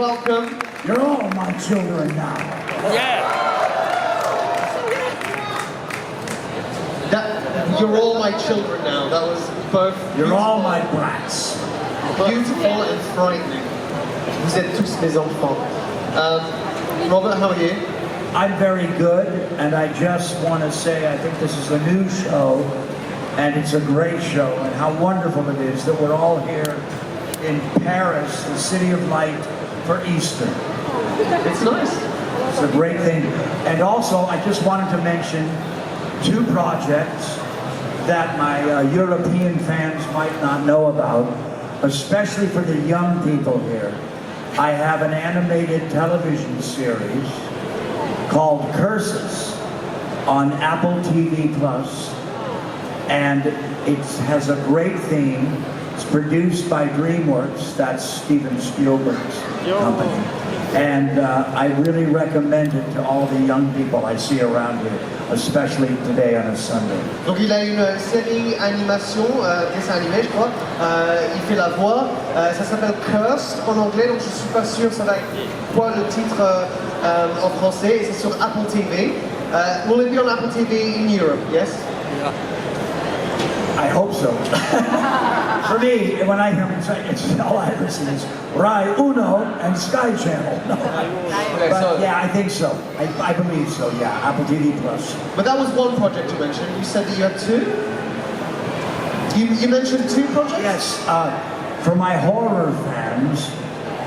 welcome. You're all my children now. You're all my children now. That was both. You're all my brats. Beautiful and frightening. Vous êtes tous mes enfants. Robert, how are you? I'm very good, and I just want to say I think this is a new show, and it's a great show, and how wonderful it is that we're all here in Paris, the city of light, for Easter. It's nice. It's a great thing. And also, I just wanted to mention 2 projects that my European fans might not know about, especially for the young people here. I have an animated television series called Curses on Apple TV Plus, and it has a great theme. It's produced by DreamWorks, that's Steven Spielberg's company. And I really recommend it to all the young people I see around here, especially today on a Sunday. Donc il a une série animation, dessin animé je crois, il fait la voix, ça s'appelle Cursed en anglais, donc je suis pas sûr ça va être quoi le titre en français, et c'est sur Apple TV. Will it be on Apple TV in Europe, yes? Yeah. I hope so. For me, when I hear him say, it's all I listen is Rai Uno and Sky Channel. No. Okay, But so, yeah, I think so. I believe so, yeah. Apple TV Plus. But that was one project you mentioned. You said that you had 2? You mentioned 2 projects? Yes. For my horror fans,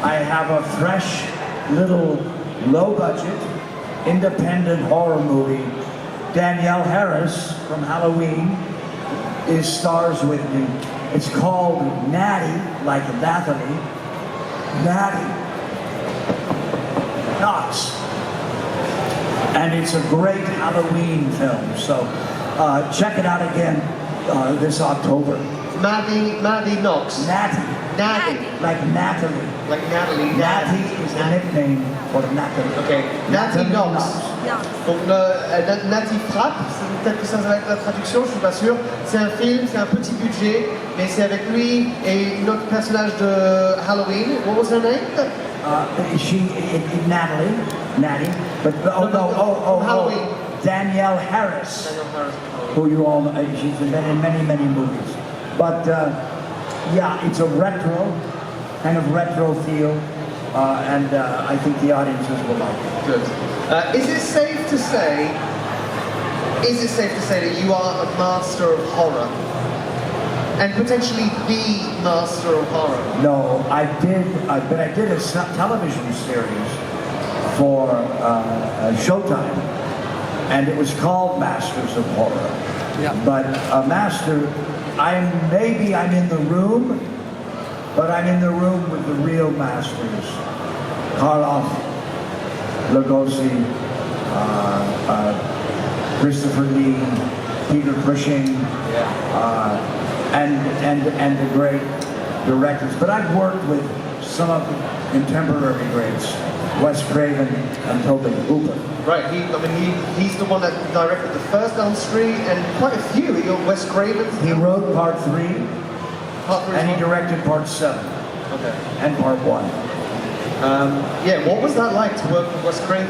I have a fresh, little, low-budget, independent horror movie. Danielle Harris from Halloween stars with me. It's called Natty, like Nathalie. Natty Knox. And it's a great Halloween film, so check it out again this October. Maddie Knox. Natty. Natty. Like Natalie. Like Natalie. Natty is the nickname for Natalie. Okay. Natty Knox. Yeah. Donc Natty Frappe, peut-être que ça va être la traduction, je suis pas sûr. C'est un film, c'est un petit budget, mais c'est avec lui et une autre personnage de Halloween. What was her name? Natalie, Natty, but Halloween. Danielle Harris, Danielle Harris. who you all know, she's been in many movies. But yeah, it's a kind of retro feel, and I think the audiences will like it. Good. Is it safe to say that you are a master of horror? And potentially the master of horror? No, I did a television series for Showtime, and it was called Masters of Horror. Yeah. But a master, I'm in the room, but I'm in the room with the real masters. Karloff, Lugosi, Christopher Lee, Peter Cushing, and the great directors. But I've worked with some of the contemporary greats, Wes Craven and Tobe Hooper. Right, he's the one that directed the first Elm Street and quite a few. You got Wes Craven. He wrote part 3, and he directed part 7, Okay. and part 1. Yeah, what was that like to work with Wes Craven?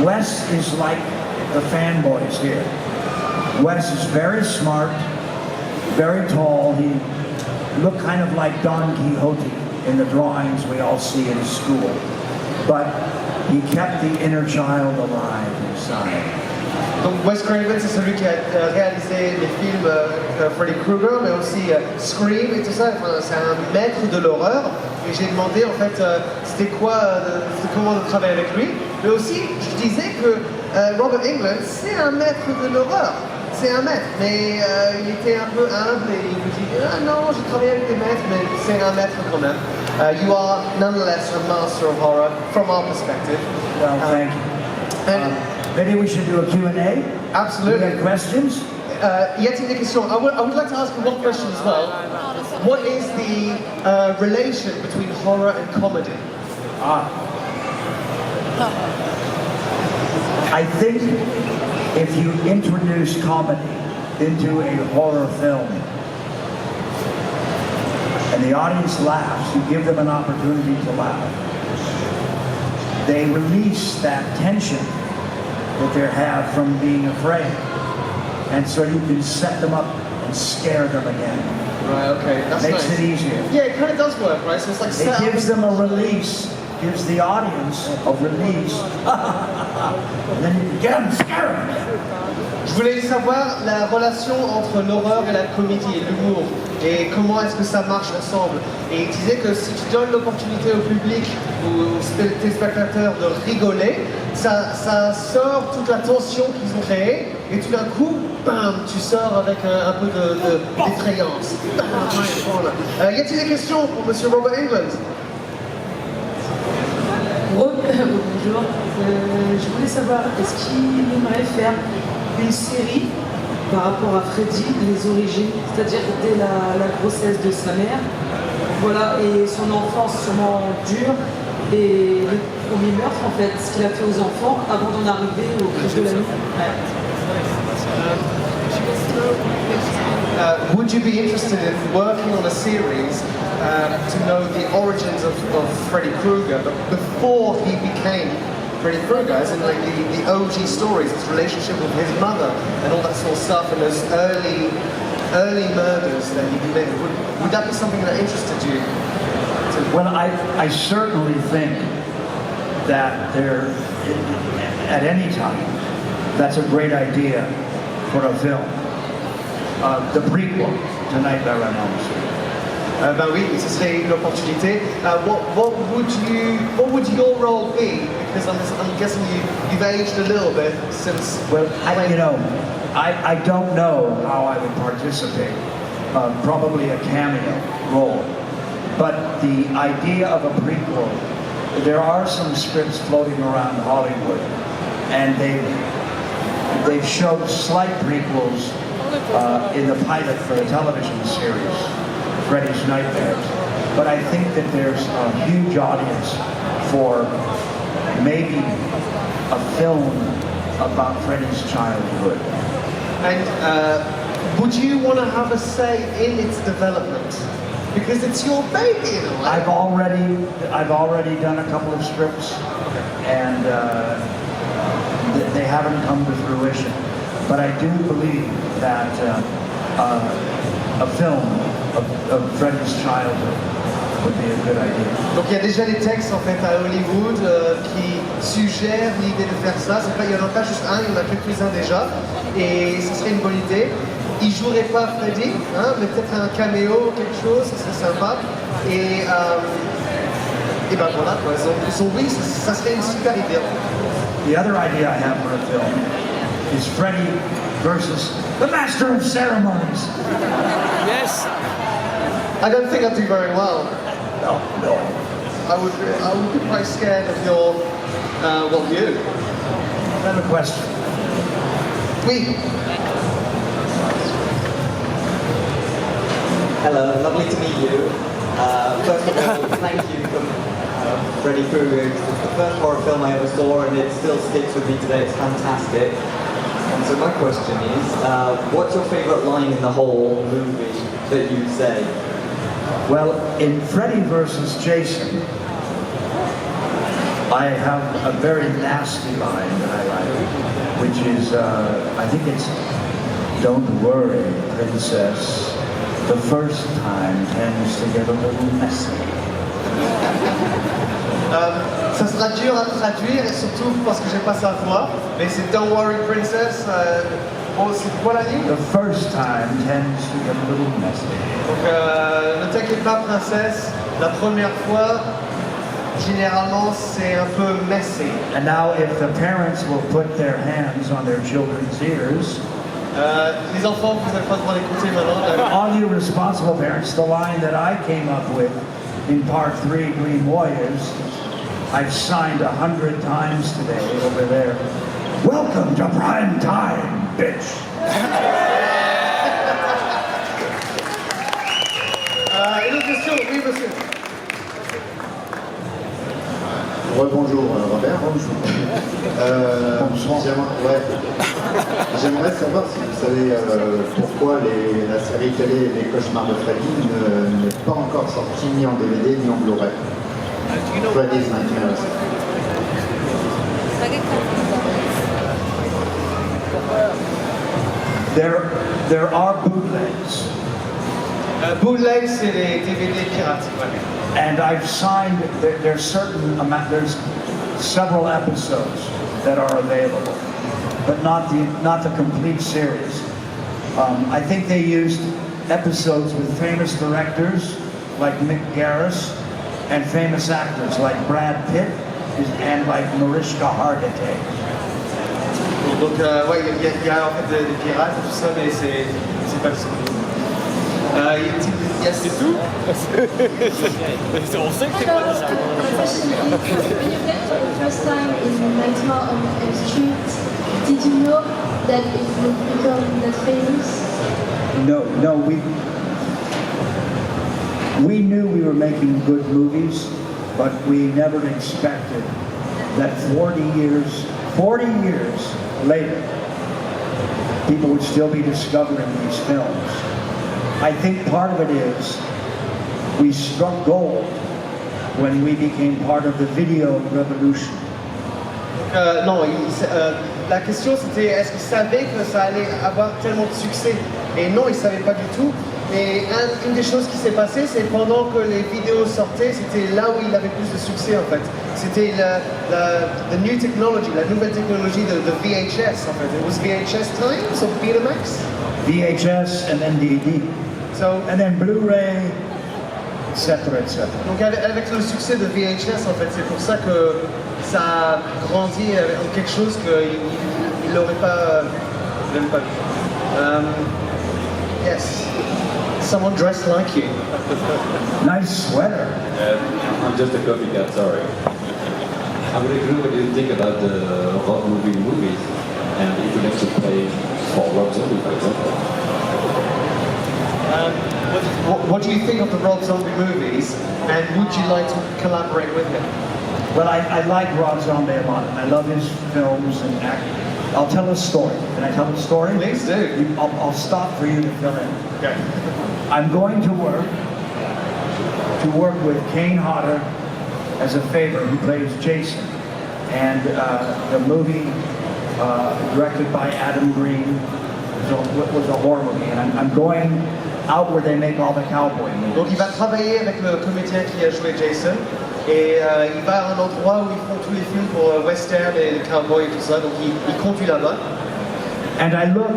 Wes is like the fanboys here. Wes is very smart, very tall. He looked kind of like Don Quixote in the drawings we all see in school. But he kept the inner child alive inside. Donc Wes Craven, c'est celui qui a réalisé les films Freddy Krueger, mais aussi Scream et tout ça. Enfin, c'est un maître de l'horreur. Et j'ai demandé en fait comment de travailler avec lui. Mais aussi, je disais que Robert Englund, c'est un maître de l'horreur. C'est un maître, mais il était un peu humble et il me dit ah non, j'ai travaillé avec des maîtres, mais c'est un maître quand même. You are nonetheless a master of horror from our perspective. Well, thank you. Maybe we should do a Q&A? Absolutely. You have questions? Y a-t-il des questions? I would like to ask you one question as well. What is the relation between horror and comedy? I think if you introduce comedy into a horror film and the audience laughs, you give them an opportunity to laugh. they release that tension that they have from being afraid. And so you can set them up and scare them again. Right, okay, that's Makes nice. it easier. Yeah, it kind of does work, right? So it's like It gives them a release, gives the audience a release. And then you can get them, scare them. Je voulais savoir la relation entre l'horreur et la comédie et l'humour, et comment est-ce que ça marche ensemble. Et il disait que si tu donnes l'opportunité au public ou aux téléspectateurs de rigoler, ça sort toute la tension qu'ils ont créée, et tout d'un coup, bam, tu sors avec un peu d'effrayance. Y a-t-il des questions pour Monsieur Robert Englund? Bonjour, je voulais savoir, est-ce qu'il aimerait faire une série par rapport à Freddy, les origines, c'est-à-dire dès la grossesse de sa mère, voilà, et son enfance sûrement dure, et les premiers meurtres en fait, ce qu'il a fait aux enfants avant d'en arriver au crèche de la nuit. Would you be interested in working on a series to know the origins of Freddy Krueger, but before he became Freddy Krueger, as in like the OG stories, his relationship with his mother and all that sort of stuff, and those early murders that he committed? Would that be something that interested you? Well, I certainly think that at any time, that's a great idea for a film. The prequel to Nightmare on Elm Street. Ben oui, ce serait une opportunité. What would your role be? Because I'm guessing you've aged a little bit since. Well, I don't know how I would participate. Probably a cameo role. But the idea of a prequel, there are some scripts floating around Hollywood, and they've showed slight prequels in the pilot for the television series, Freddy's Nightmares. But I think that there's a huge audience for maybe a film about Freddy's childhood. And would you want to have a say in its development? Because it's your baby in a way. I've already done a couple of scripts, and they haven't come to fruition. But I do believe that a film of Freddy's childhood would be a good idea. Donc il y a déjà des textes en fait à Hollywood qui suggèrent l'idée de faire ça. Il n'y en a pas juste un, il y en a quelques-uns déjà. Et ce serait une bonne idée. Il jouerait pas Freddy, hein, mais peut-être un caméo, quelque chose, ça serait sympa. Et ben voilà quoi. Donc oui, ça serait une super idée. The other idea I have for a film is Freddy versus the Master of Ceremonies. Yes. I don't think I'd do very well. No. I would be quite scared of your, you. I have a question. Oui. Hello, lovely to meet you. First of all, thank you for Freddy Krueger. It's the first horror film I ever saw and it still sticks with me today. It's fantastic. And so my question is, what's your favourite line in the whole movie that you'd say? Well, in Freddy versus Jason, I have a very nasty line that I like, which is, I think it's, "Don't worry, princess. The first time tends to get a little messy." Ça sera dur à traduire, et surtout parce que j'ai pas sa voix, mais c'est Don't Worry Princess. Bon, c'est quoi la ligne? The first time tends to get a little messy. Donc ne t'inquiète pas princesse, la première fois, généralement c'est un peu messy. And now if the parents will put their hands on their children's ears, Les enfants, vous n'avez pas le droit d'écouter maintenant. all you responsible parents, the line that I came up with in Part 3, Green Warriors, I've signed 100 times today over there. Welcome to prime time, bitch. Une autre question, oui monsieur. Rebonjour Robert. Bonjour. Bonsoir. J'aimerais savoir si vous savez pourquoi la série télé Les Cauchemars de Freddy n'est pas encore sortie ni en DVD ni en Blu-ray. Freddy's Nightmares. There are bootlegs. Bootleg, c'est les DVD pirates. Ouais. And I've signed, there's there's several episodes that are available, but not the complete series. I think they used episodes with famous directors like Mick Garris and famous actors like Brad Pitt and like Mariska Hargitay. Donc ouais, il y a en fait des pirates et tout ça, mais c'est pas le seul. Yes. C'est tout. On sait que c'est pas Hello, my question is, when you went for the first time in Nightmare on Elm Street, did you know that it would become that famous? No, we knew we were making good movies, but we never expected that 40 years later, people would still be discovering these films. I think part of it is we struck gold when we became part of the video revolution. Non, la question c'était est-ce qu'ils savaient que ça allait avoir tellement de succès? Et non, ils ne savaient pas du tout. Et une des choses qui s'est passée, c'est pendant que les vidéos sortaient, c'était là où il avait plus de succès en fait. C'était the new technology, la nouvelle technologie de VHS en fait. It was VHS times of Betamax. VHS and then DVD. So, and then Blu-ray, etc., etc. Donc avec le succès de VHS en fait, c'est pour ça que ça a grandi en quelque chose qu'il n'aurait pas vu. Yes. Someone dressed like you. Nice sweater. I'm just a copycat, sorry. I would agree what you think about the rock movie movies, and if you like to play for Rob Zombie, for example. What do you think of the Rob Zombie movies, and would you like to collaborate with him? Well, I like Rob Zombie a lot, and I love his films and acting. I'll tell a story. Can I tell a story? Please do. I'll stop for you to fill in. Okay. I'm going to work with Kane Hodder as a favor, who plays Jason, and the movie directed by Adam Green was a horror movie, and I'm going out where they make all the cowboy movies. Donc il va travailler avec le comédien qui a joué Jason et il va à un endroit où ils font tous les films pour western et les cowboys et tout ça, donc il conduit là-bas. And I look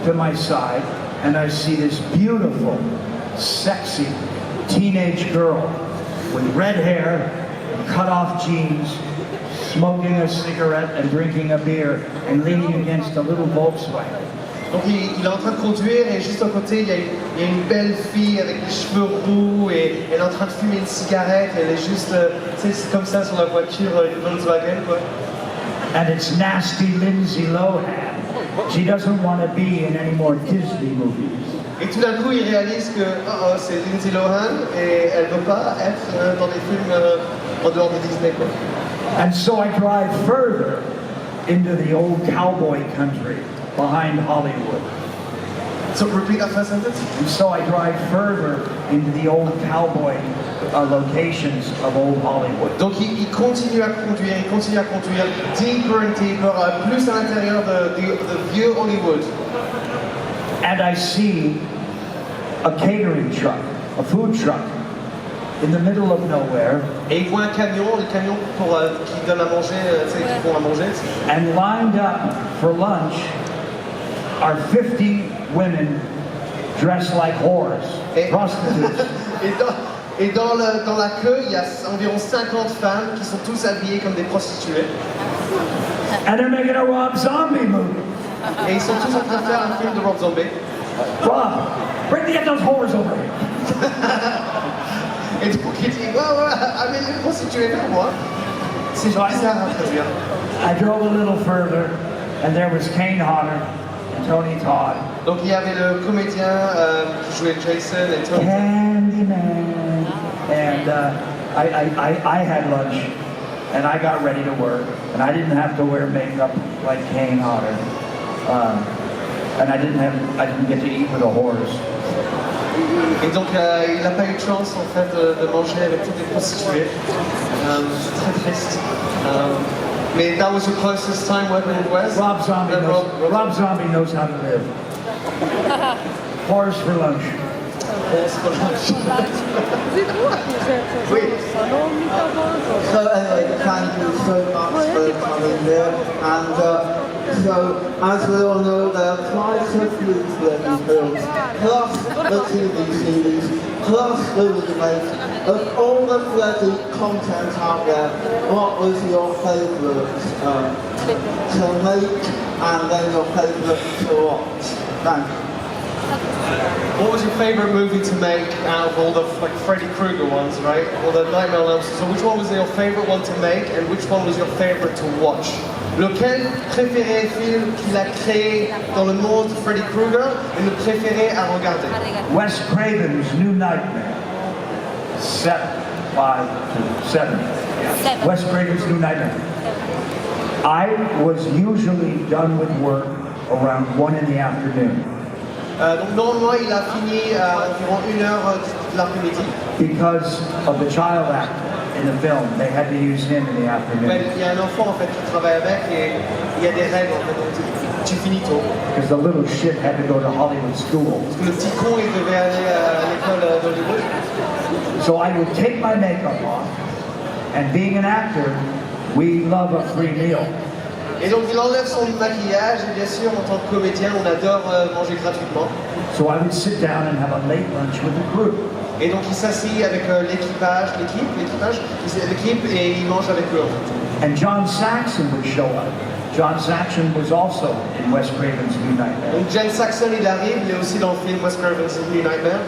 to my side and I see this beautiful, sexy teenage girl with red hair, cut off jeans, smoking a cigarette and drinking a beer and leaning against a little Volkswagen. Donc il est en train de conduire et juste à côté il y a une belle fille avec les cheveux roux et elle est en train de fumer une cigarette, elle est juste c'est comme ça sur la voiture Volkswagen quoi. And it's nasty Lindsay Lohan. She doesn't want to be in any more Disney movies. Et tout d'un coup il réalise que c'est Lindsay Lohan et elle veut pas être dans des films en dehors de Disney quoi. And so I drive further into the old cowboy country behind Hollywood. So repeat that first sentence. And so I drive further into the old cowboy locations of old Hollywood. Donc il continue à conduire, deeper and deeper, plus à l'intérieur de vieux Hollywood. And I see a catering truck, a food truck, in the middle of nowhere. Et il voit un camion, le camion qui donne à manger, qui font à manger. And lined up for lunch are 50 women dressed like whores, prostitutes. Et dans la queue, il y a environ 50 femmes qui sont tous habillées comme des prostituées. And they're making a Rob Zombie movie. Et ils sont tous en train de faire un film de Rob Zombie. Rob, get those whores over here. Et donc il dit, ouais, amène les prostituées vers moi. C'est bizarre à traduire. I drove a little further, and there was Kane Hodder and Tony Todd. Donc il y avait le comédien qui jouait Jason et Tony. Candyman. And I had lunch, and I got ready to work, and I didn't have to wear makeup like Kane Hodder, and I didn't get to eat with the whores. Et donc il n'a pas eu de chance en fait de manger avec toutes les prostituées. C'est très triste. Mais that was your closest time working with Wes? Rob Zombie knows how to live. Horse for lunch. Horse for lunch. So anyway, thank you so much for coming here. And so, as we all know, there are quite a few Freddy films, plus the TV series, plus the remake. Of all the Freddy content out there, what was your favourite to make, and then your favourite to watch? Thank you. What was your favourite movie to make out of all the Freddy Krueger ones, right? All the Nightmare on Elm Street. So which one was your favourite one to make, and which one was your favourite to watch? Lequel préféré film qu'il a créé dans le monde de Freddy Krueger et le préféré à regarder? Wes Craven's New Nightmare. 7. Wes Craven's New Nightmare. I was usually done with work around 1 in the afternoon. Donc normalement il a fini à environ 1h de l'après-midi. Because of the child actor in the film, they had to use him in the afternoon. Il y a un enfant en fait qui travaille avec et il y a des règles en fait, donc tu finis tôt. Because the little shit had to go to Hollywood school. Parce que le petit con il devait aller à l'école d'Hollywood. So I would take my makeup off, and being an actor, we love a free meal. Et donc il enlève son maquillage et bien sûr en tant que comédien on adore manger gratuitement. So I would sit down and have a late lunch with the group. Et donc il s'assit avec l'équipe et il mange avec eux. And John Saxon would show up. John Saxon was also in Wes Craven's New Nightmare. Donc John Saxon il arrive, il est aussi dans le film Wes Craven's New Nightmare.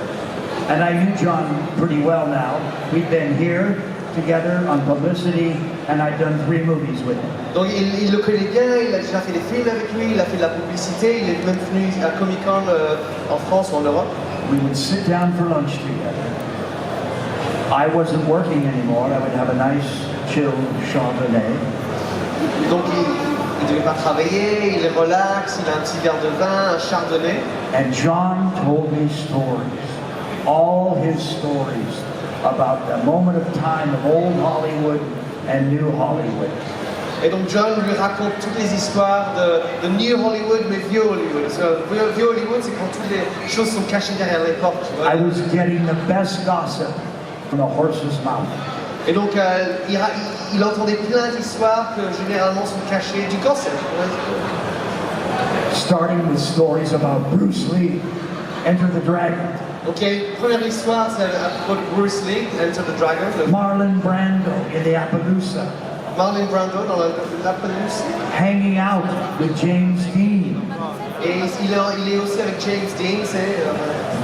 And I knew John pretty well now. We've been here together on publicity, and I've done 3 movies with him. Donc il le connaît bien, il a déjà fait des films avec lui, il a fait de la publicité, il est même venu à Comic-Con en France ou en Europe. We would sit down for lunch together. I wasn't working anymore. I would have a nice, chill Chardonnay. Donc il ne devait pas travailler, il est relax, il a un petit verre de vin, un chardonnay. And John told me stories, all his stories, about the moment of time of old Hollywood and new Hollywood. Et donc John lui raconte toutes les histoires de New Hollywood, mais vieux Hollywood. Parce que vieux Hollywood, c'est quand toutes les choses sont cachées derrière les portes. Tu vois. I was getting the best gossip from a horse's mouth. Et donc il entendait plein d'histoires que généralement sont cachées du gossip. Starting with stories about Bruce Lee, Enter the Dragon. Ok, première histoire, c'est à propos de Bruce Lee, Enter the Dragon. Marlon Brando in the Appaloosa. Marlon Brando dans l'Appaloosa. Hanging out with James Dean. Et il est aussi avec James Dean, c'est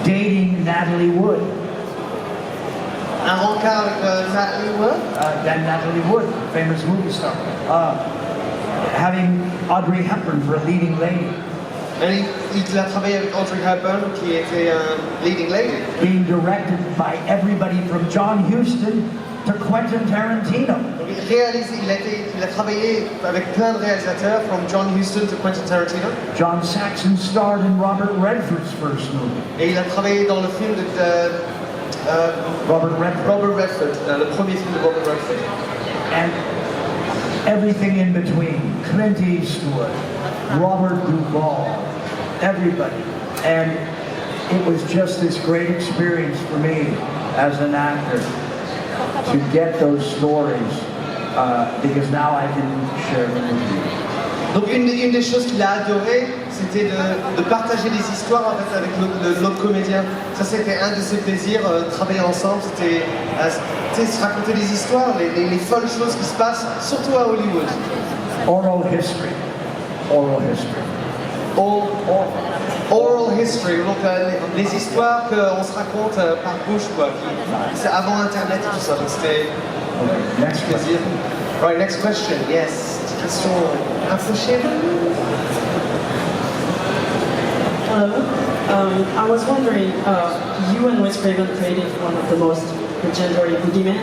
Dating Natalie Wood. un rencard avec Natalie Wood. Then Natalie Wood, famous movie star. Having Audrey Hepburn for a leading lady. Et il a travaillé avec Audrey Hepburn, qui était un leading lady. Being directed by everybody from John Huston to Quentin Tarantino. Donc, il a travaillé avec plein de réalisateurs, from John Huston to Quentin Tarantino. John Saxon starred in Robert Redford's first movie. Et il a travaillé dans le film de Robert Redford. Robert Redford, le premier film de Robert Redford. And everything in between. Clint Eastwood, Robert Duvall, everybody. And it was just this great experience for me as an actor to get those stories because now I can share them with you. Donc une des choses qu'il a adoré, c'était de partager des histoires en fait, avec l'autre comédien. Ça c'était un de ses plaisirs, travailler ensemble, c'était se raconter des histoires, les folles choses qui se passent, surtout à Hollywood. Oral history. Oral history. Oral history, donc les histoires qu'on se raconte par bouche, quoi. C'est avant Internet et tout ça, donc c'était Next plaisir. Right, next question, yes. Petite question approchée. Hello. I was wondering, you and Wes Craven created one of the most legendary boogeymen.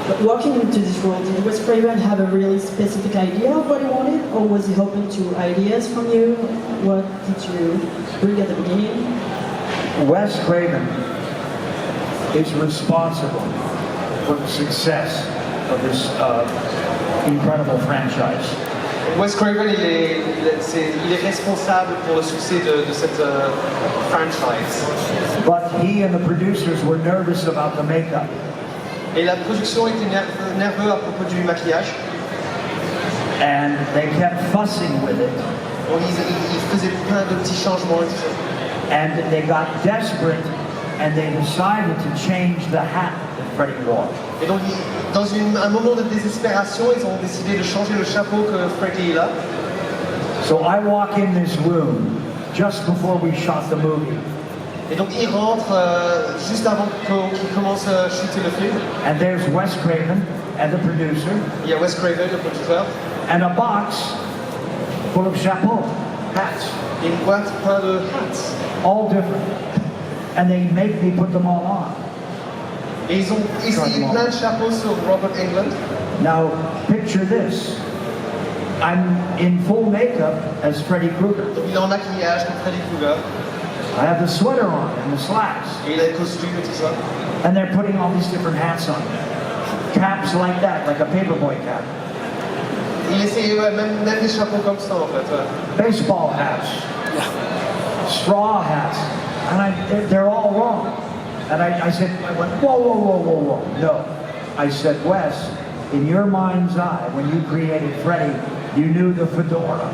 But walking into this world, did Wes Craven have a really specific idea of what he wanted, or was he open to ideas from you? What did you bring at the beginning? Wes Craven is responsible for the success of this incredible franchise. Wes Craven, il est responsable pour le succès de cette franchise. But he and the producers were nervous about the makeup. Et la production était nerveux à propos du maquillage. And they kept fussing with it. Donc ils faisaient plein de petits changements et tout ça. And they got desperate and they decided to change the hat that Freddy wore. Et donc, dans un moment de désespération, ils ont décidé de changer le chapeau que Freddy a. So I walk in this room just before we shot the movie. Et donc, il rentre juste avant qu'il commence à shooter le film. And there's Wes Craven and the producer. Il y a Wes Craven, le producteur. And a box full of chapeaux, hats. Et une boîte plein de hats. All different. And they make me put them all on. Et ils ont essayé plein de chapeaux sur Robert Englund. Now, picture this. I'm in full makeup as Freddy Krueger. Donc, il est en maquillage comme Freddy Krueger. I have the sweater on and the slacks. Et il a le costume et tout ça. And they're putting all these different hats on. Caps like that, like a paperboy cap. Il essayait même des chapeaux comme ça en fait. Ouais. Baseball hats. Straw hats. And they're all wrong. And I went, whoa, whoa, whoa, whoa, whoa. No. I said, Wes, in your mind's eye, when you created Freddy, you knew the fedora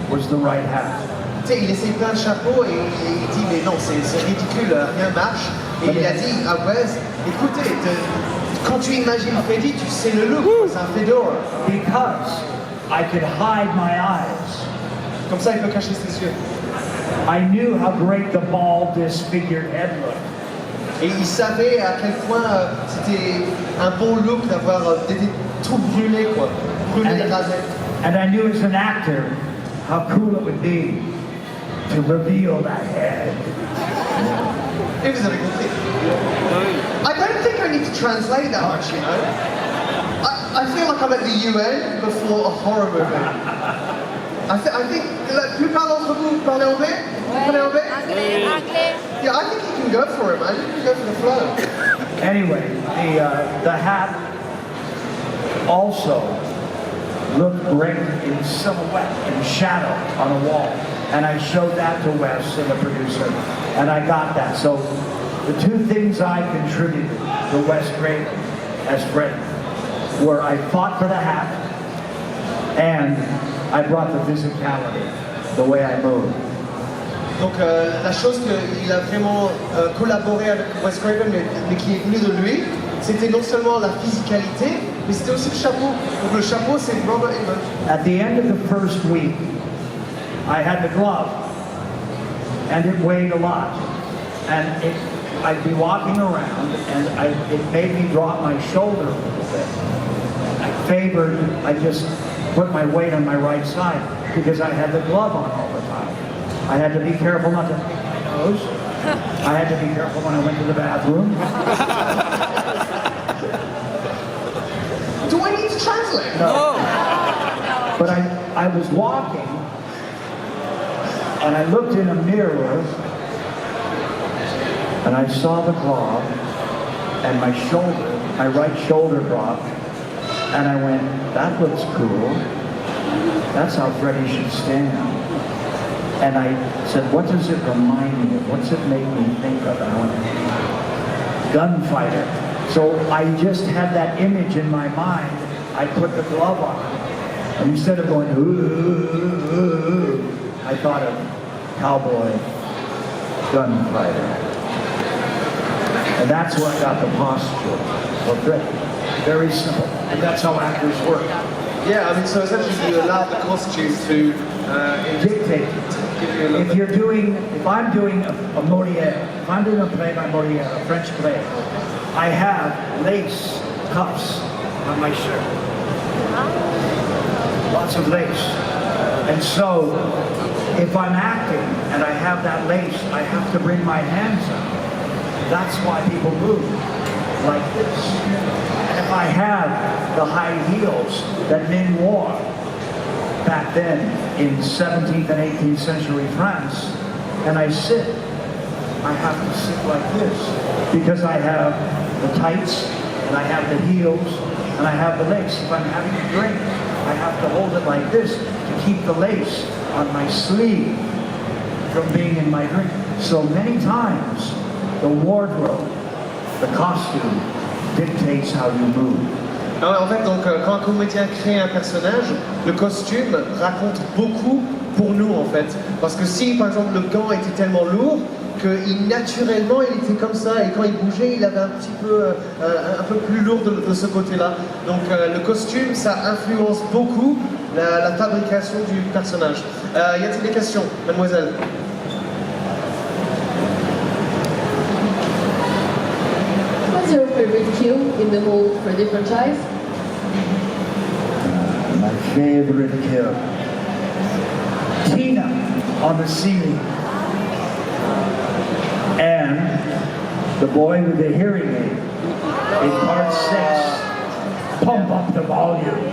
was the right hat. Tu sais, il essaye plein de chapeaux et il dit, mais non, c'est ridicule, rien marche. Et il a dit à Wes, écoutez, quand tu imagines Freddy, tu sais le look, c'est un fedora. Because I could hide my eyes. Comme ça, il peut cacher ses yeux. I knew how great the bald, disfigured head looked. Et il savait à quel point c'était un bon look d'avoir des tout brûlés, quoi. Brûlés et rasés. And I knew as an actor how cool it would be to reveal that head. Et vous avez compris. I don't think I need to translate that much, you know. I feel like I'm at the UN before a horror movie. I think, la plupart d'entre vous parlez anglais? Vous parlez anglais? Anglais. Yeah, I think you can go for it, man. You can go for the flow. Anyway, the hat also looked great in silhouette, in shadow on a wall. And I showed that to Wes and the producer, and I got that. So the two things I contributed to Wes Craven as Freddy were I fought for the hat, and I brought the physicality, the way I moved. Donc la chose qu'il a vraiment collaboré avec Wes Craven, mais qui est venue de lui, c'était non seulement la physicalité, mais c'était aussi le chapeau. Donc le chapeau, c'est Robert Englund. At the end of the first week, I had the glove, and it weighed a lot. And I'd be walking around, and it made me drop my shoulder a little bit. I just put my weight on my right side because I had the glove on all the time. I had to be careful not to hit my nose. I had to be careful when I went to the bathroom. Do I need to translate? No. But I was walking, and I looked in a mirror, and I saw the glove, and my right shoulder dropped, and I went, that looks cool. That's how Freddy should stand. And I said, what does it remind me of? What's it make me think of? And I went, gunfighter. So I just had that image in my mind. I put the glove on. And instead of going, ooh, I thought of cowboy, gunfighter. And that's where I got the posture of Freddy. Very simple. And that's how actors work. Yeah, I mean, so essentially you allow the costumes to Dictate. If I'm doing a Moliere, if I'm doing a play by Moliere, a French play, I have lace cuffs on my shirt. Lots of lace. And so, if I'm acting and I have that lace, I have to bring my hands up. That's why people move like this. And if I have the high heels that men wore back then in 17th and 18th century France, and I sit, I have to sit like this because I have the tights and I have the heels and I have the lace. If I'm having a drink, I have to hold it like this to keep the lace on my sleeve from being in my drink. So many times, the wardrobe, the costume, dictates how you move. Alors, en fait, donc, quand un comédien crée un personnage, le costume raconte beaucoup pour nous, en fait. Parce que si, par exemple, le gant était tellement lourd, que naturellement, il était comme ça, et quand il bougeait, il avait un peu plus lourd de ce côté-là. Donc, le costume, ça influence beaucoup la fabrication du personnage. Y a-t-il des questions, mademoiselle? What's your favorite kill in the whole Freddy franchise? My favorite kill. Tina on the ceiling. And the boy with the hearing aid in part 6. Pump up the volume.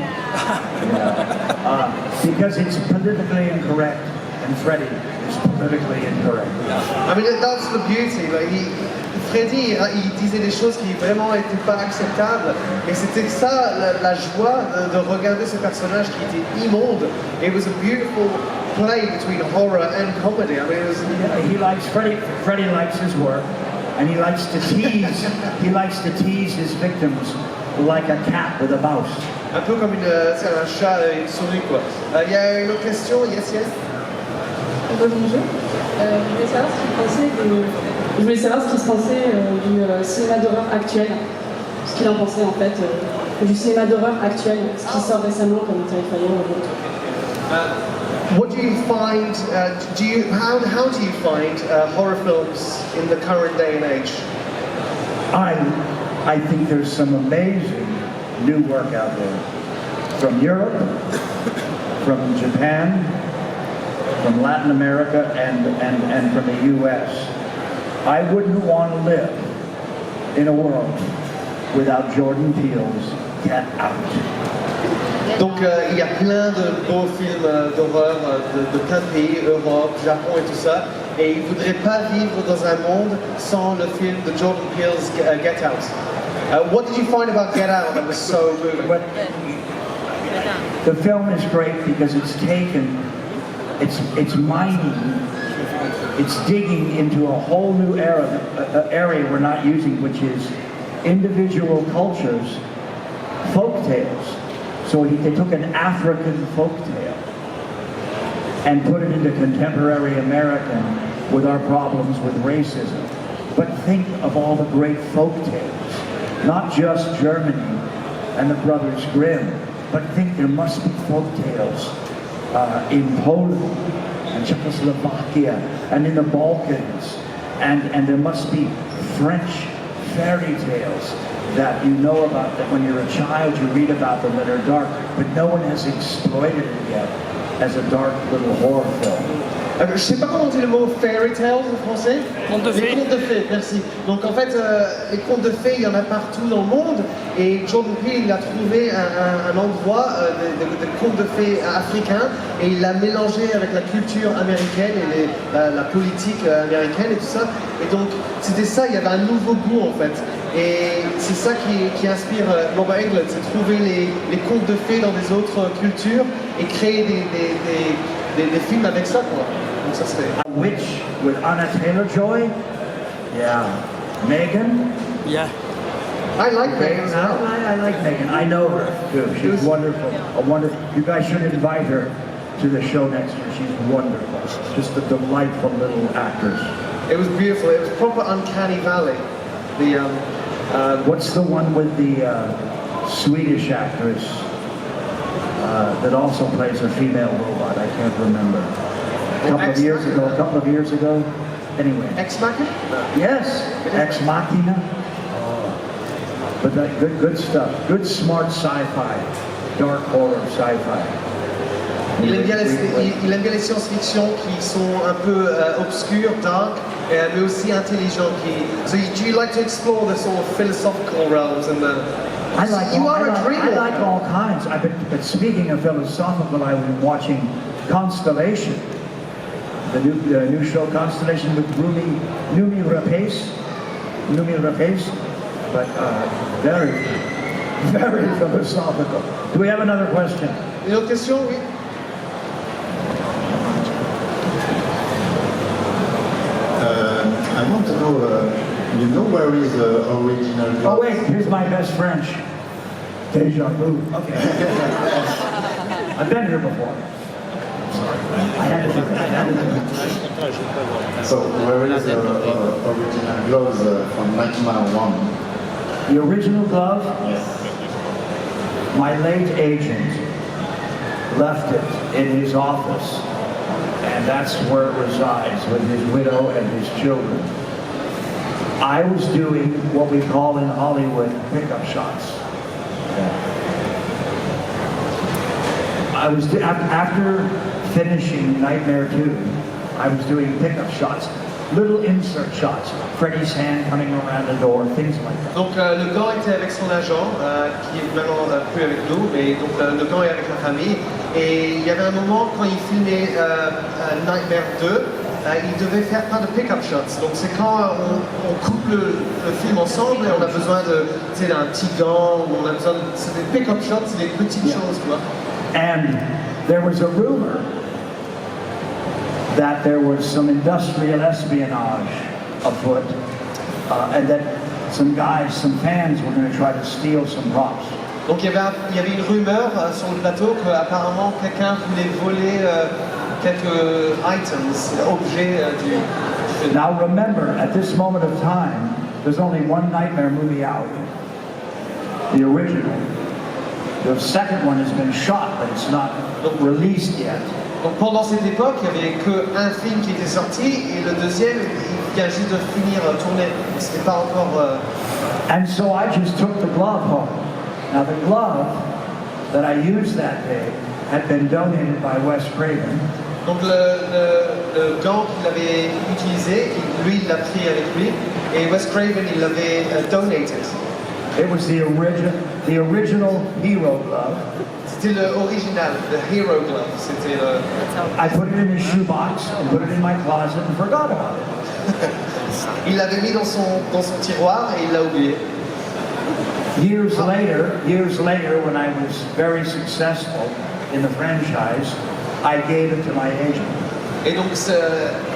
Because it's politically incorrect, and Freddy is politically incorrect. I mean, that's the beauty. Like, Freddy, il disait des choses qui vraiment n'étaient pas acceptables, et c'était ça la joie de regarder ce personnage qui était immonde. It was a beautiful play between horror and comedy. I mean, it was. He likes Freddy likes his work, and he likes to tease. He likes to tease his victims like a cat with a mouse. Un peu comme un chat et une souris, quoi. Il y a une autre question? Yes, yes. Bonjour. Je voulais savoir ce qu'il se pensait du cinéma d'horreur actuel, ce qu'il en pensait en fait du cinéma d'horreur actuel, ce qui sort récemment comme Terrifier ou autre. What do you find? How do you find horror films in the current day and age? I think there's some amazing new work out there from Europe, from Japan, from Latin America, and from the U.S. I wouldn't want to live in a world without Jordan Peele's Get Out. Donc il y a plein de beaux films d'horreur de plein de pays, Europe, Japon et tout ça, et il ne voudrait pas vivre dans un monde sans le film de Jordan Peele's Get Out. What did you find about Get Out that was so moving? The film is great because it's mining, it's digging into a whole new area we're not using, which is individual cultures, folk tales. So they took an African folk tale and put it into contemporary American with our problems with racism. But think of all the great folk tales, not just Germany and the Brothers Grimm, but think there must be folk tales in Poland and Czechoslovakia and in the Balkans, and there must be French fairy tales that you know about, that when you're a child you read about them that are dark, but no one has exploited it yet as a dark little horror film. Je ne sais pas comment on dit le mot fairy tales en français. Les contes de fées, merci. Donc en fait, les contes de fées, il y en a partout dans le monde. Et Jordan Peele, il a trouvé un endroit de contes de fées africains et il l'a mélangé avec la culture américaine et la politique américaine et tout ça. Et donc c'était ça, il y avait un nouveau goût en fait. Et c'est ça qui inspire Robert Englund, c'est trouver les contes de fées dans des autres cultures et créer des films avec ça, quoi. Donc ça serait... A Witch with Anna Taylor-Joy. Yeah. Megan. Yeah. I like Megan as well. I like Megan. I know her too. She's wonderful. You guys should invite her to the show next year. She's wonderful. Just a delightful little actress. It was beautiful. It was proper uncanny valley. What's the one with the Swedish actress that also plays a female robot? I can't remember. A couple of years ago. Anyway. Ex Machina? Yes, Ex Machina. Oh. But that good stuff. Good smart sci-fi. Dark horror sci-fi. Il aime bien les science-fiction qui sont un peu obscures, dark, mais aussi intelligentes. So do you like to explore the sort of philosophical realms and the... I like all kinds. But speaking of philosophical, I've been watching Constellation, the new show Constellation with Noomi Rapace. But very Very philosophical. Do we have another question? Une autre question, oui. I want to know, you know where is the original Oh glove? wait, here's my best French. Deja vu. Okay. I've been here before. Sorry. I had to do that. So where is the original gloves from 1901? The original glove? Yes. My late agent left it in his office, and that's where it resides with his widow and his children. I was doing what we call in Hollywood pickup shots. I was after finishing Nightmare 2, I was doing pickup shots, little insert shots, Freddy's hand coming around the door, things like that. Donc le gant était avec son agent, qui est maintenant plus avec nous, mais donc le gant est avec la famille. Et il y avait un moment quand il filmait Nightmare 2, il devait faire plein de pick-up shots. Donc c'est quand on coupe le film ensemble et on a besoin d'un petit gant, ou on a besoin c'est des pick-up shots, c'est des petites choses, tu vois. And there was a rumor that there was some industrial espionage afoot, and that some guys, some fans were going to try to steal some props. Donc il y avait une rumeur sur le plateau qu'apparemment quelqu'un voulait voler quelques items, objets du film. Now remember, at this moment of time, there's only one Nightmare movie out, the original. The second one has been shot, but it's not released yet. Donc pendant cette époque, il n'y avait qu'un film qui était sorti et le deuxième, il vient juste de finir tourner. C'était pas encore. And so I just took the glove home. Now the glove that I used that day had been donated by Wes Craven. Donc le gant qu'il avait utilisé, lui il l'a pris avec lui, et Wes Craven il l'avait donated. It was the original hero glove. C'était l'original, the hero glove. C'était le. I put it in his shoebox and put it in my closet and forgot about it. Il l'avait mis dans son tiroir et il l'a oublié. Years later, when I was very successful in the franchise, I gave it to my agent. Et donc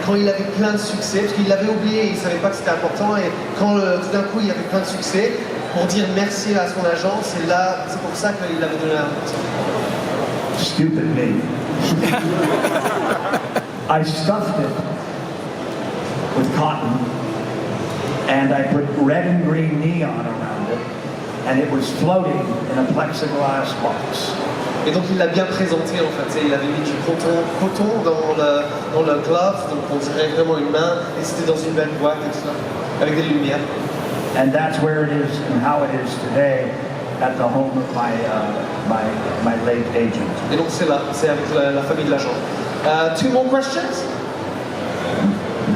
quand il avait plein de succès, parce qu'il l'avait oublié, il ne savait pas que c'était important, et quand tout d'un coup il avait plein de succès, pour dire merci à son agent, c'est pour ça qu'il avait donné un. Stupid me. I stuffed it with cotton, and I put red and green neon around it, and it was floating in a plexiglass box. Et donc il l'a bien présenté en fait, il avait mis du coton dans le glove, donc on dirait vraiment une main, et c'était dans une belle boîte et tout ça, avec des lumières. And that's where it is and how it is today at the home of my late agent. Et donc c'est là, c'est avec la famille de l'agent. Two more questions?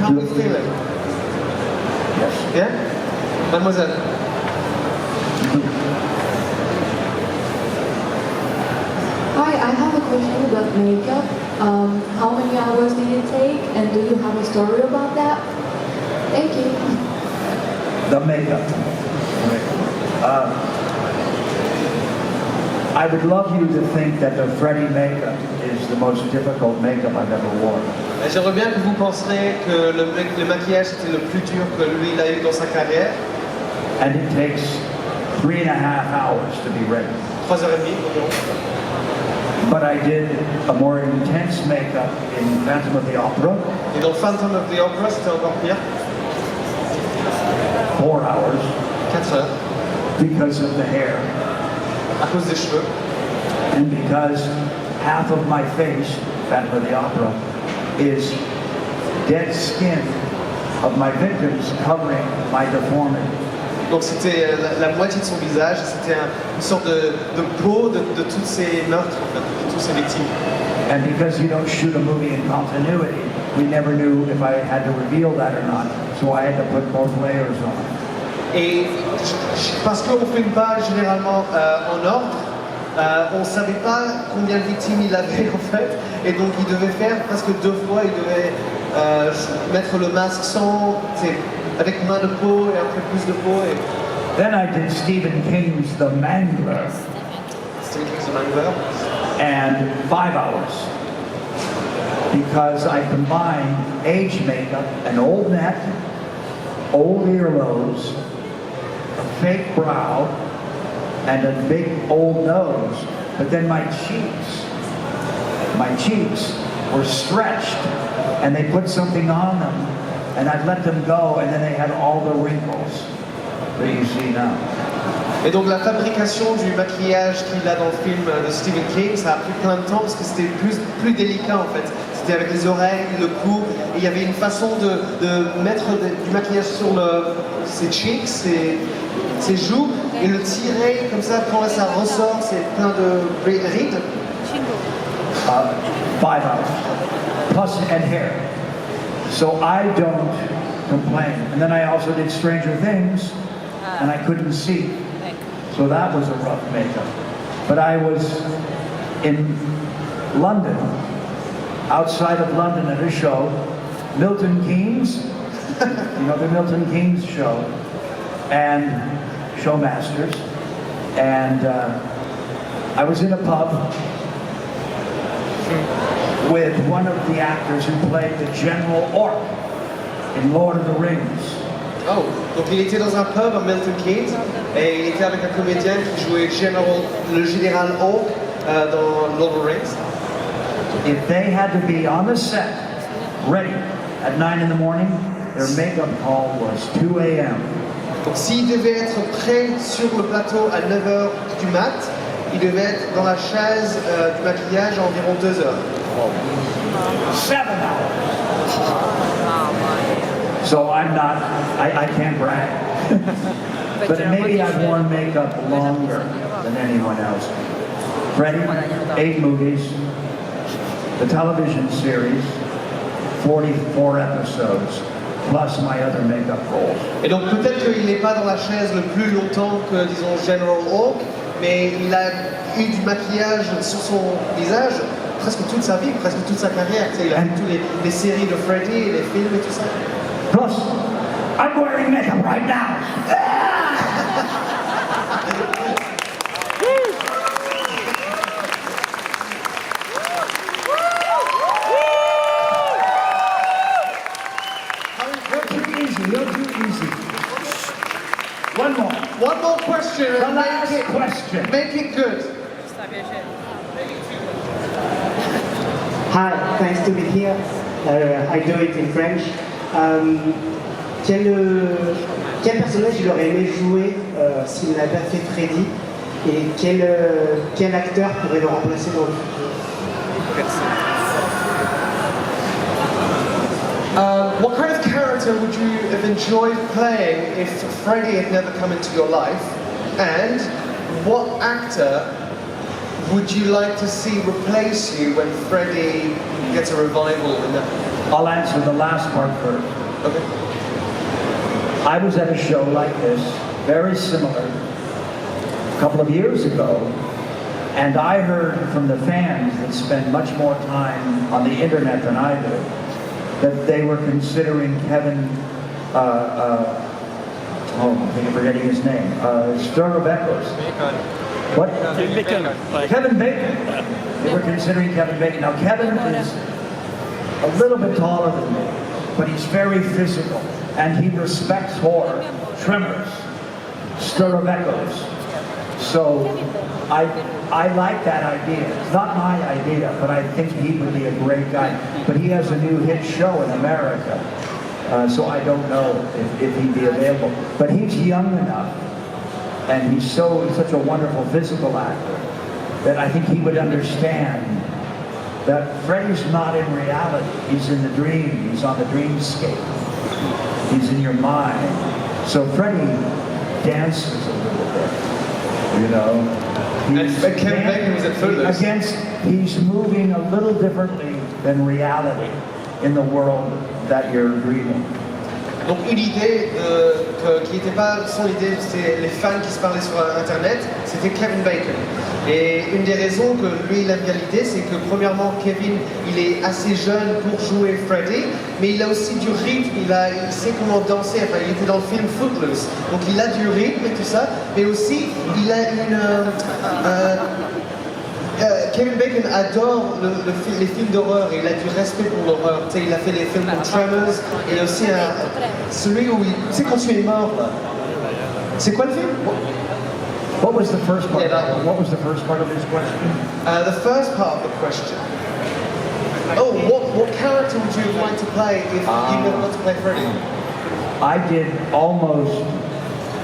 How are we feeling? Yes. Yeah? Mademoiselle? Hi, I have a question about makeup. How many hours did it take, and do you have a story about that? Thank you. The makeup. I would love you to think that the Freddy makeup is the most difficult makeup I've ever worn. J'aimerais bien que vous penserez que le maquillage était le plus dur que lui il a eu dans sa carrière. And it takes 3.5 hours to be ready. 3h30 environ. But I did a more intense makeup in Phantom of the Opera. Et dans Phantom of the Opera, c'était encore pire. 4 hours. 4 heures. Because of the hair. À cause des cheveux. And because half of my face, Phantom of the Opera, is dead skin of my victims covering my deformity. Donc c'était la moitié de son visage, c'était une sorte de peau de tous ces meurtres, en fait, de toutes ces victimes. And because you don't shoot a movie in continuity, we never knew if I had to reveal that or not, so I had to put both layers on. Et parce qu'on ne filme pas généralement en ordre, on ne savait pas combien de victimes il avait en fait, et donc il devait faire presque 2 fois, il devait mettre le masque sans, avec moins de peau et un peu plus de peau. Then I did Stephen King's The Mangler, Stephen King's The Mangler. and 5 hours. Because I combined age makeup, an old neck, old earlobes, a fake brow, and a big old nose. But then my cheeks were stretched, and they put something on them, and I let them go, and then they had all the wrinkles that you see now. Et donc la fabrication du maquillage qu'il a dans le film de Stephen King, ça a pris plein de temps parce que c'était plus délicat en fait. C'était avec les oreilles, le cou, et il y avait une façon de mettre du maquillage sur ses cheeks, ses joues, et le tirer comme ça quand ça ressort, c'est plein de rides. 5 hours, plus and hair. So I don't complain. And then I also did Stranger Things, and I couldn't see. So that was a rough makeup. But I was in London, outside of London at a show, Milton Keynes, you know the Milton Keynes show, and Showmasters, and I was in a pub with one of the actors who played the General Orc in Lord of the Rings. Oh, donc il était dans un pub à Milton Keynes et il était avec un comédien qui jouait le général Orc dans Lord of the Rings. If they had to be on the set, ready at 9 in the morning, their makeup call was 2 a.m. Donc s'il devait être prêt sur le plateau à 9h du mat, il devait être dans la chaise du maquillage à environ 2 heures. 7 hours. So I can't brag. But maybe I've worn makeup longer than anyone else. Freddy, 8 movies, the television series, 44 episodes, plus my other makeup roles. Et donc peut-être qu'il n'est pas dans la chaise le plus longtemps que, disons, General Orc, mais il a eu du maquillage sur son visage presque toute sa vie, presque toute sa carrière. Tu sais, il a fait toutes les séries de Freddy, les films et tout ça. Plus, I'm wearing makeup right now. You're too easy. One more question. The last question. Make it good. Hi, nice to be here. I do it in French. Quel personnage il aurait aimé jouer s'il n'avait pas fait Freddy, et quel acteur pourrait le remplacer dans le futur? What kind of character would you have enjoyed playing if Freddy had never come into your life? And what actor would you like to see replace you when Freddy gets a revival in that? I'll answer the last part first. Okay. I was at a show like this, very similar, a couple of years ago, and I heard from the fans that spend much more time on the internet than I do, that they were considering Kevin, I'm forgetting his name, Stir of Echoes. What? Kevin Bacon. They were considering Kevin Bacon. Now Kevin is a little bit taller than me, but he's very physical, and he respects horror, Tremors, Stir of Echoes. So I like that idea. It's not my idea, but I think he would be a great guy. But he has a new hit show in America, so I don't know if he'd be available. But he's young enough, and he's such a wonderful physical actor, that I think he would understand that Freddy's not in reality. He's in the dream. He's on the dreamscape. He's in your mind. So Freddy dances a little bit, you know. He's moving a little differently than reality in the world that you're dreaming. Donc une idée qui n'était pas son idée, c'était les fans qui se parlaient sur Internet, c'était Kevin Bacon. Et une des raisons que lui il aime bien l'idée, c'est que premièrement Kevin il est assez jeune pour jouer Freddy, mais il a aussi du rythme, il sait comment danser, enfin il était dans le film Footloose, donc il a du rythme et tout ça, mais aussi il a Kevin Bacon adore les films d'horreur et il a du respect pour l'horreur. Tu sais, il a fait les films comme Tremors et aussi celui où tu sais quand tu es mort là. C'est quoi le film? What was the first part? Yeah, that one. What was the first part of his question? The first part of the question. Oh, what character would you have liked to play if you never got to play Freddy? I did almost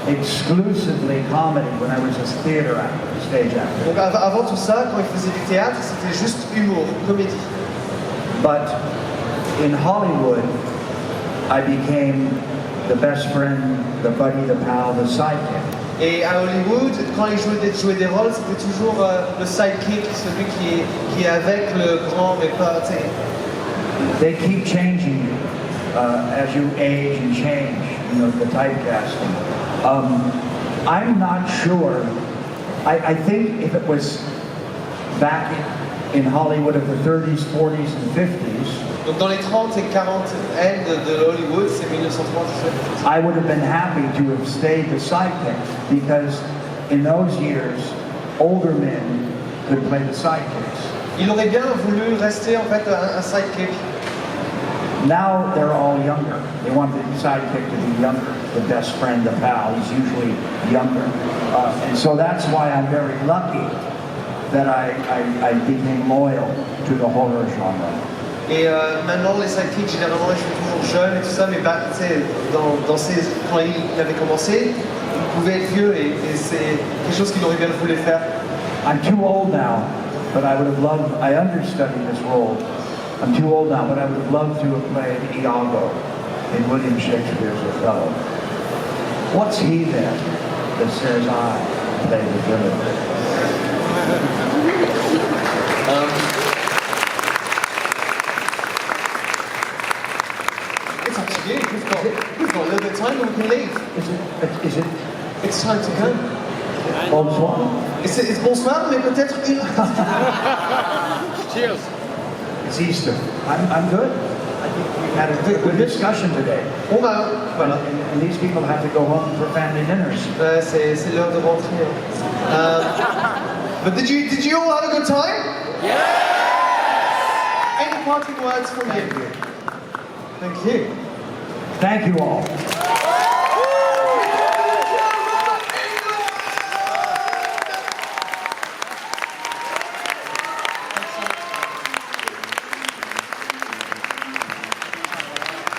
exclusively comedy when I was a theater actor, stage actor. Donc avant tout ça, quand il faisait du théâtre, c'était juste humour, comédie. But in Hollywood, I became the best friend, the buddy, the pal, the sidekick. Et à Hollywood, quand il jouait des rôles, c'était toujours le sidekick, celui qui est avec le grand mais pas, tu sais. They keep changing you as you age and change, you know, the typecasting. I'm not sure. I think if it was back in Hollywood of the 30s, 40s, and 50s, Donc dans les 30 et 40 ailes de Hollywood, c'est 1930. I would have been happy to have stayed the sidekick because in those years, older men could play the sidekicks. Il aurait bien voulu rester en fait un sidekick. Now they're all younger. They want the sidekick to be younger. The best friend, the pal, he's usually younger. And so that's why I'm very lucky that I became loyal to the horror genre. Et maintenant, les sidekicks, généralement, ils sont toujours jeunes et tout ça, mais bah, tu sais, quand il avait commencé, il pouvait être vieux et c'est quelque chose qu'il aurait bien voulu faire. I'm too old now, but I would have loved, I understudied this role. I'm too old now, but I would have loved to have played Iago in William Shakespeare's Othello. What's he then that says I play the villain? It's up to you. We've got a little bit of time and we can leave. Is it? It's time to go. Bonsoir. It's bonsoir, mais peut-être une... Cheers. It's Easter. I'm good. I think we had a good discussion today. Bon bah, voilà. And these people have to go home for family dinners. C'est l'heure de rentrer. But did you all have a good time? Yes! Any parting words from you? Thank you. Thank you all.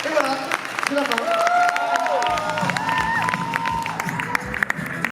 Et voilà, c'est la fin.